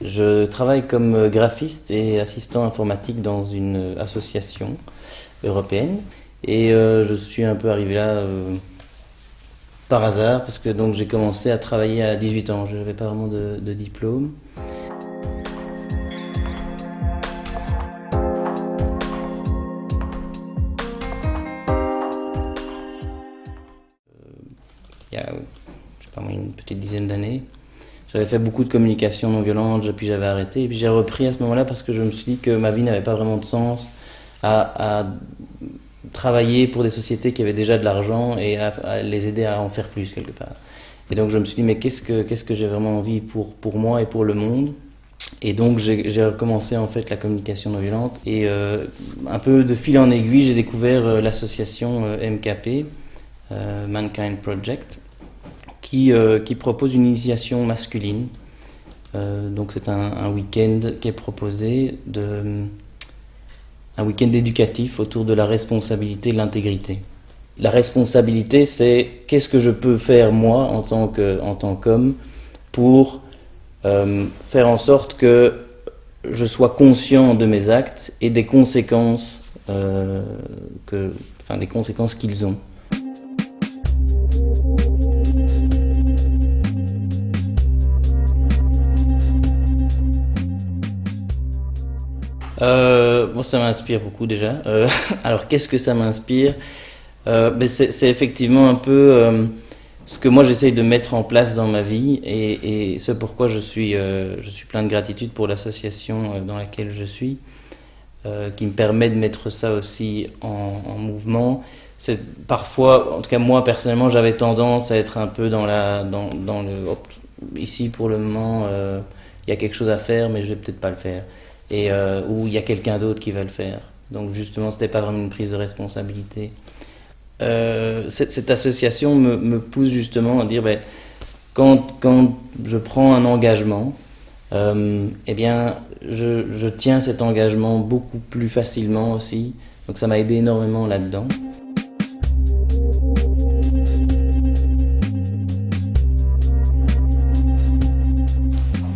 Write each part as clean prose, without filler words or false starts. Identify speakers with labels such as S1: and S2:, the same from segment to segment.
S1: Je travaille comme graphiste et assistant informatique dans une association européenne et je suis un peu arrivé là par hasard parce que donc j'ai commencé à travailler à 18 ans. Je n'avais pas vraiment de diplôme. Il y a, je sais pas moi, une petite dizaine d'années. J'avais fait beaucoup de communication non violente, puis j'avais arrêté. Et puis j'ai repris à ce moment-là parce que je me suis dit que ma vie n'avait pas vraiment de sens à travailler pour des sociétés qui avaient déjà de l'argent et à les aider à en faire plus quelque part. Et donc je me suis dit mais qu'est-ce que j'ai vraiment envie pour moi et pour le monde. Et donc j'ai recommencé en fait la communication non violente et un peu de fil en aiguille j'ai découvert l'association MKP, Mankind Project, qui propose une initiation masculine. Donc c'est un week-end qui est proposé, un week-end éducatif autour de la responsabilité et de l'intégrité. La responsabilité, c'est qu'est-ce que je peux faire moi en tant qu'homme pour faire en sorte que je sois conscient de mes actes et des conséquences, des conséquences qu'ils ont. Moi, ça m'inspire beaucoup déjà. Alors, qu'est-ce que ça m'inspire? C'est effectivement un peu ce que moi j'essaye de mettre en place dans ma vie et ce pourquoi je suis plein de gratitude pour l'association dans laquelle je suis, qui me permet de mettre ça aussi en mouvement. C'est parfois, en tout cas moi personnellement, j'avais tendance à être un peu dans ici pour le moment, il y a quelque chose à faire, mais je vais peut-être pas le faire. Ou il y a quelqu'un d'autre qui va le faire. Donc justement, c'était pas vraiment une prise de responsabilité. Cette association me pousse justement à dire, quand je prends un engagement, eh bien, je tiens cet engagement beaucoup plus facilement aussi. Donc ça m'a aidé énormément là-dedans.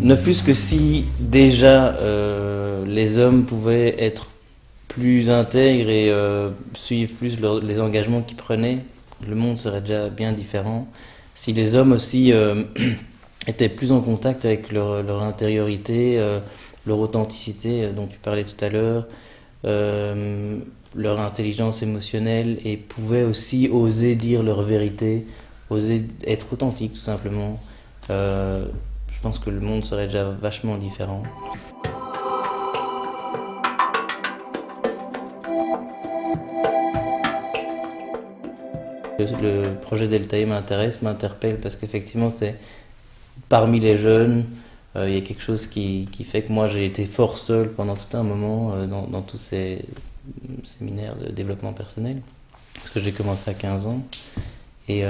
S1: Ne fût-ce que si déjà les hommes pouvaient être plus intègres et suivre plus les engagements qu'ils prenaient, le monde serait déjà bien différent. Si les hommes aussi étaient plus en contact avec leur intériorité, leur authenticité dont tu parlais tout à l'heure, leur intelligence émotionnelle et pouvaient aussi oser dire leur vérité, oser être authentique tout simplement. Je pense que le monde serait déjà vachement différent. Le projet Deltae m'interpelle parce qu'effectivement c'est parmi les jeunes, il y a quelque chose qui fait que moi j'ai été fort seul pendant tout un moment dans tous ces séminaires de développement personnel, parce que j'ai commencé à 15 ans. Et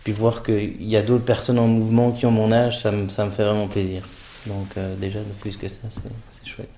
S1: puis voir qu'il y a d'autres personnes en mouvement qui ont mon âge, ça me fait vraiment plaisir. Donc déjà, ne fût-ce que ça, c'est chouette.